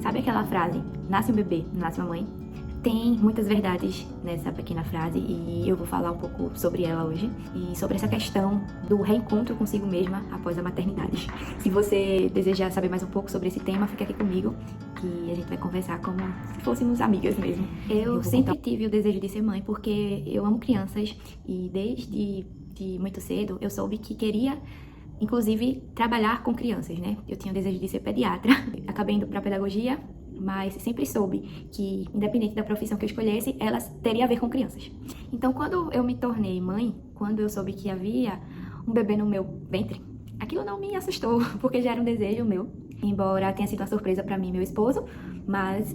Sabe aquela frase, nasce um bebê, não nasce uma mãe? Tem muitas verdades nessa pequena frase e eu vou falar um pouco sobre ela hoje e sobre essa questão do reencontro consigo mesma após a maternidade. Se você desejar saber mais um pouco sobre esse tema, fica aqui comigo que a gente vai conversar como se fôssemos amigas mesmo. Eu sempre tive o desejo de ser mãe porque eu amo crianças e desde muito cedo eu soube que queria inclusive trabalhar com crianças, né? Eu tinha o desejo de ser pediatra, acabei indo para pedagogia, mas sempre soube que, independente da profissão que eu escolhesse, ela teria a ver com crianças. Então, quando eu me tornei mãe, quando eu soube que havia um bebê no meu ventre, aquilo não me assustou, porque já era um desejo meu. Embora tenha sido uma surpresa para mim e meu esposo, mas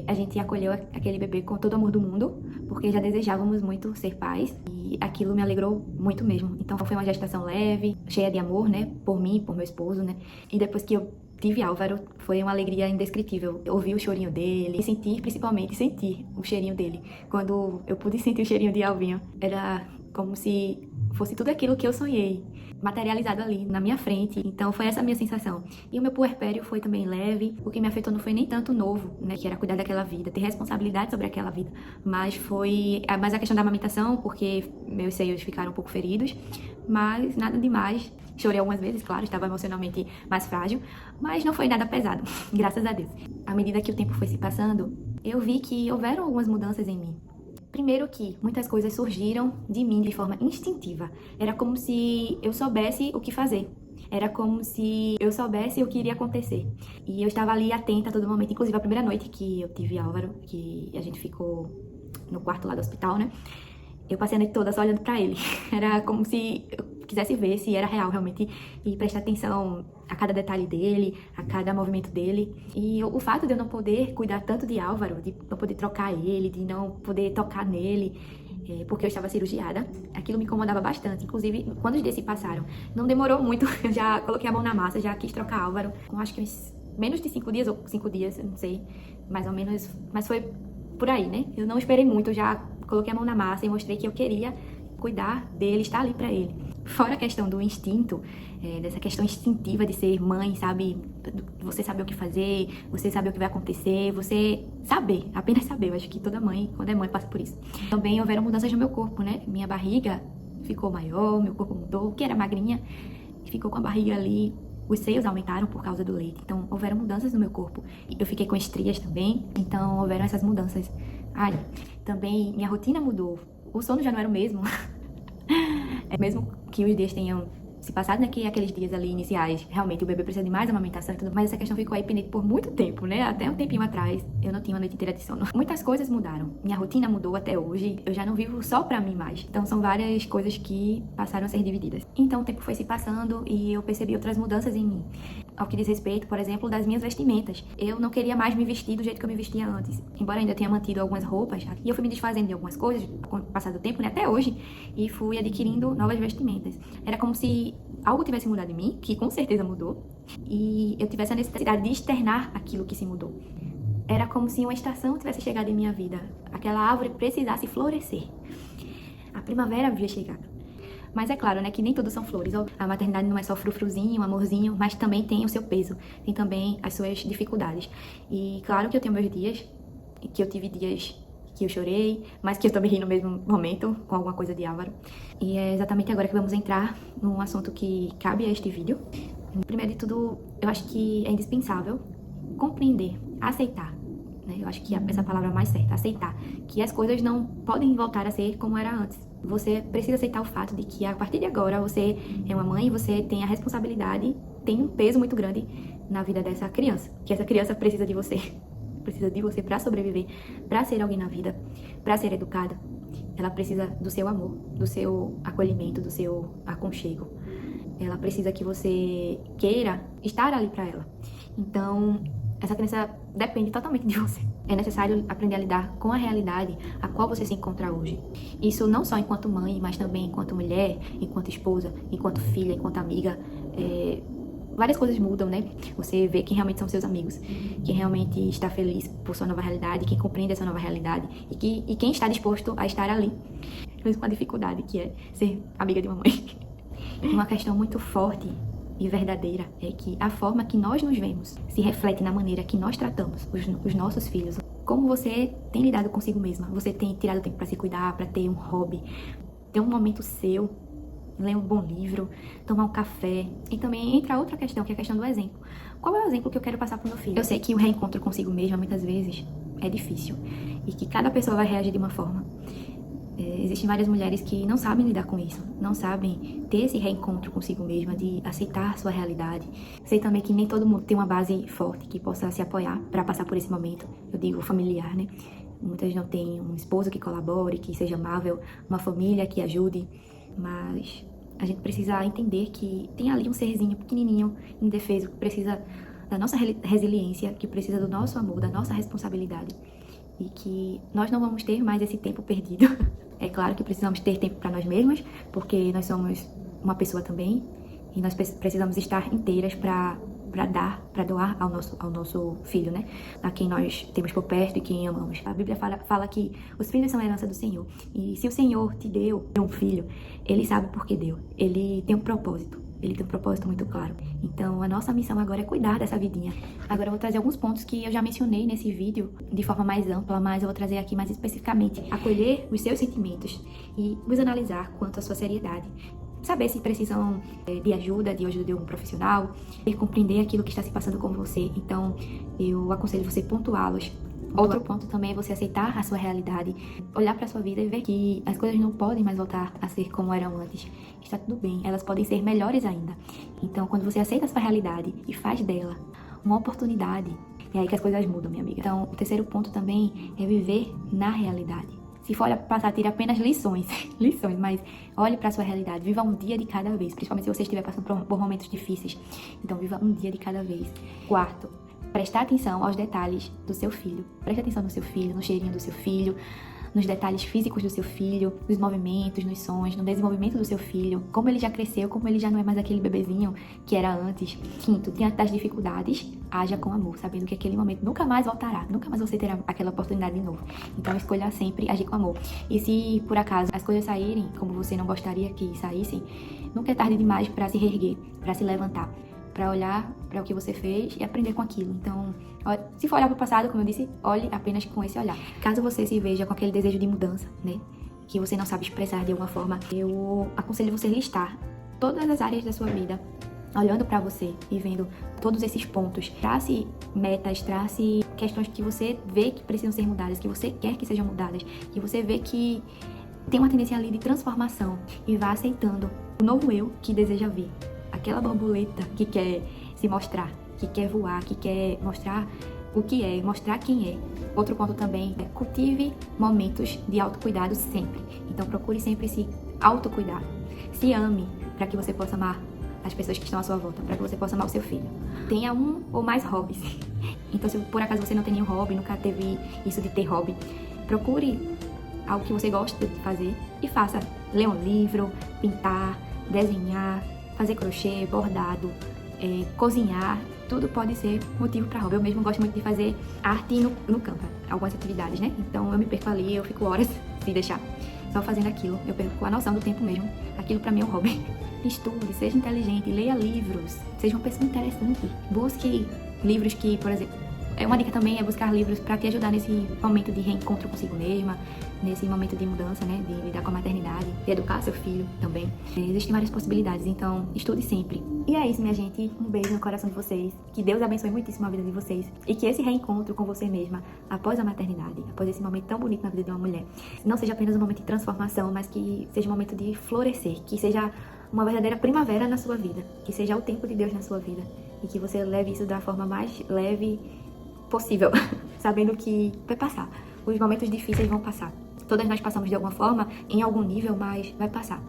a gente acolheu aquele bebê com todo o amor do mundo, porque já desejávamos muito ser pais e aquilo me alegrou muito mesmo. Então foi uma gestação leve, cheia de amor, né, por mim, por meu esposo, né. E depois que eu tive Álvaro, foi uma alegria indescritível. Eu ouvi o chorinho dele e principalmente sentir o cheirinho dele. Quando eu pude sentir o cheirinho de Alvinho, era como se fosse tudo aquilo que eu sonhei, materializado ali na minha frente. Então foi essa a minha sensação. E o meu puerpério foi também leve. O que me afetou não foi nem tanto novo, né, que era cuidar daquela vida, ter responsabilidade sobre aquela vida, mas foi mais a questão da amamentação, porque meus seios ficaram um pouco feridos, mas nada demais. Chorei algumas vezes, claro, estava emocionalmente mais frágil, mas não foi nada pesado, graças a Deus. À medida que o tempo foi se passando, eu vi que houveram algumas mudanças em mim. Primeiro que muitas coisas surgiram de mim de forma instintiva. Era como se eu soubesse o que fazer. Era como se eu soubesse o que iria acontecer. E eu estava ali atenta a todo momento. Inclusive, a primeira noite que eu tive Álvaro, que a gente ficou no quarto lá do hospital, né? Eu passei a noite toda só olhando pra ele. Era como se eu quisesse ver se era real realmente e prestar atenção a cada detalhe dele, a cada movimento dele. E o fato de eu não poder cuidar tanto de Álvaro, de não poder trocar ele, de não poder tocar nele, porque eu estava cirurgiada, aquilo me incomodava bastante. Inclusive, quando os dias se passaram, não demorou muito, eu já coloquei a mão na massa, já quis trocar Álvaro, com acho que menos de 5 dias ou 5 dias, eu não sei, mais ou menos, mas foi por aí, né? Eu não esperei muito, eu já coloquei a mão na massa e mostrei que eu queria cuidar dele, estar ali pra ele. Fora a questão do instinto, dessa questão instintiva de ser mãe, sabe? Você saber o que fazer, você saber o que vai acontecer, você saber, apenas saber. Eu acho que toda mãe, quando é mãe, passa por isso. Também houveram mudanças no meu corpo, né? Minha barriga ficou maior, meu corpo mudou, que era magrinha, ficou com a barriga ali. Os seios aumentaram por causa do leite, então houveram mudanças no meu corpo. Eu fiquei com estrias também, então houveram essas mudanças. Ai, também minha rotina mudou. O sono já não era o mesmo. Mesmo que os dias tenham se passado, né, que aqueles dias ali iniciais, realmente o bebê precisa de mais amamentação e tudo, mas essa questão ficou aí pendente por muito tempo, né? Até um tempinho atrás, eu não tinha uma noite inteira de sono. Muitas coisas mudaram. Minha rotina mudou até hoje. Eu já não vivo só pra mim mais. Então são várias coisas que passaram a ser divididas. Então o tempo foi se passando e eu percebi outras mudanças em mim. Ao que diz respeito, por exemplo, das minhas vestimentas. Eu não queria mais me vestir do jeito que eu me vestia antes. Embora ainda tenha mantido algumas roupas, e eu fui me desfazendo de algumas coisas com o passar do tempo, né, até hoje, e fui adquirindo novas vestimentas. Era como se algo tivesse mudado em mim, que com certeza mudou, e eu tivesse a necessidade de externar aquilo que se mudou. Era como se uma estação tivesse chegado em minha vida, aquela árvore precisasse florescer. A primavera havia chegado. Mas é claro, né, que nem tudo são flores. A maternidade não é só frufruzinho, amorzinho, mas também tem o seu peso, tem também as suas dificuldades. E claro que eu tenho meus dias, que eu tive dias que eu chorei, mas que eu também ri no mesmo momento com alguma coisa de Álvaro. E é exatamente agora que vamos entrar num assunto que cabe a este vídeo. Primeiro de tudo, eu acho que é indispensável compreender, aceitar, né? Eu acho que essa palavra é mais certa, aceitar, que as coisas não podem voltar a ser como era antes. Você precisa aceitar o fato de que a partir de agora você é uma mãe, você tem a responsabilidade, tem um peso muito grande na vida dessa criança, que essa criança precisa de você. Precisa de você para sobreviver, para ser alguém na vida, para ser educada. Ela precisa do seu amor, do seu acolhimento, do seu aconchego. Ela precisa que você queira estar ali para ela. Então, essa criança depende totalmente de você. É necessário aprender a lidar com a realidade a qual você se encontra hoje. Isso não só enquanto mãe, mas também enquanto mulher, enquanto esposa, enquanto filha, enquanto amiga. Várias coisas mudam, né? Você vê quem realmente são seus amigos, quem realmente está feliz por sua nova realidade, quem compreende essa nova realidade e quem está disposto a estar ali, mesmo com a dificuldade que é ser amiga de uma mãe. Uma questão muito forte e verdadeira é que a forma que nós nos vemos se reflete na maneira que nós tratamos os nossos filhos. Como você tem lidado consigo mesma? Você tem tirado tempo para se cuidar, para ter um hobby, ter um momento seu, ler um bom livro, tomar um café. E também entra outra questão, que é a questão do exemplo. Qual é o exemplo que eu quero passar pro meu filho? Eu sei que o reencontro consigo mesma, muitas vezes, é difícil. E que cada pessoa vai reagir de uma forma. Existem várias mulheres que não sabem lidar com isso. Não sabem ter esse reencontro consigo mesma, de aceitar sua realidade. Sei também que nem todo mundo tem uma base forte que possa se apoiar para passar por esse momento. Eu digo familiar, né? Muitas não têm um esposo que colabore, que seja amável, uma família que ajude. Mas a gente precisa entender que tem ali um serzinho pequenininho, indefeso, que precisa da nossa resiliência, que precisa do nosso amor, da nossa responsabilidade. E que nós não vamos ter mais esse tempo perdido. É claro que precisamos ter tempo para nós mesmas, porque nós somos uma pessoa também, e nós precisamos estar inteiras para doar ao nosso filho, né? A quem nós temos por perto e quem amamos. A Bíblia fala que os filhos são a herança do Senhor. E se o Senhor te deu um filho, Ele sabe por que deu. Ele tem um propósito. Ele tem um propósito muito claro. Então, a nossa missão agora é cuidar dessa vidinha. Agora, eu vou trazer alguns pontos que eu já mencionei nesse vídeo de forma mais ampla, mas eu vou trazer aqui mais especificamente. Acolher os seus sentimentos e os analisar quanto à sua seriedade. Saber se precisam de ajuda de um profissional, e compreender aquilo que está se passando com você. Então, eu aconselho você pontuá-los. Outro ponto também é você aceitar a sua realidade, olhar para a sua vida e ver que as coisas não podem mais voltar a ser como eram antes. Está tudo bem, elas podem ser melhores ainda. Então, quando você aceita a sua realidade e faz dela uma oportunidade, é aí que as coisas mudam, minha amiga. Então, o terceiro ponto também é viver na realidade. Se for olhar para passar, tira apenas lições, mas olhe para a sua realidade, viva um dia de cada vez, principalmente se você estiver passando por momentos difíceis. Então, viva um dia de cada vez. Quarto, prestar atenção aos detalhes do seu filho. Preste atenção no seu filho, no cheirinho do seu filho, nos detalhes físicos do seu filho, nos movimentos, nos sons, no desenvolvimento do seu filho, como ele já cresceu, como ele já não é mais aquele bebezinho que era antes. Quinto, diante das dificuldades, haja com amor, sabendo que aquele momento nunca mais voltará, nunca mais você terá aquela oportunidade de novo. Então, escolha sempre agir com amor. E se, por acaso, as coisas saírem como você não gostaria que saíssem, nunca é tarde demais para se reerguer, para se levantar, para olhar para o que você fez e aprender com aquilo. Então, se for olhar para o passado, como eu disse, olhe apenas com esse olhar. Caso você se veja com aquele desejo de mudança, né, que você não sabe expressar de alguma forma, eu aconselho você listar todas as áreas da sua vida, olhando para você e vendo todos esses pontos. Trace metas, trace questões que você vê que precisam ser mudadas, que você quer que sejam mudadas, que você vê que tem uma tendência ali de transformação, e vá aceitando o novo eu que deseja ver. Aquela borboleta que quer se mostrar, que quer voar, que quer mostrar o que é, mostrar quem é. Outro ponto também é cultive momentos de autocuidado sempre. Então procure sempre se autocuidar. Se ame para que você possa amar as pessoas que estão à sua volta, para que você possa amar o seu filho. Tenha um ou mais hobbies. Então, se por acaso você não tem nenhum hobby, nunca teve isso de ter hobby, procure algo que você gosta de fazer e faça. Ler um livro, pintar, desenhar, fazer crochê, bordado, cozinhar, tudo pode ser motivo para hobby. Eu mesmo gosto muito de fazer arte no Canva, algumas atividades, né? Então eu me perco ali, eu fico horas se deixar só fazendo aquilo. Eu perco a noção do tempo mesmo. Aquilo para mim é um hobby. Estude, seja inteligente, leia livros, seja uma pessoa interessante. Busque livros que, por exemplo, uma dica também é buscar livros para te ajudar nesse momento de reencontro consigo mesma, nesse momento de mudança, né, de lidar com a maternidade, de educar seu filho também. Existem várias possibilidades, então estude sempre. E é isso, minha gente. Um beijo no coração de vocês. Que Deus abençoe muitíssimo a vida de vocês. E que esse reencontro com você mesma, após a maternidade, após esse momento tão bonito na vida de uma mulher, não seja apenas um momento de transformação, mas que seja um momento de florescer, que seja uma verdadeira primavera na sua vida, que seja o tempo de Deus na sua vida, e que você leve isso da forma mais leve possível, sabendo que vai passar. Os momentos difíceis vão passar. Todas nós passamos de alguma forma, em algum nível, mas vai passar.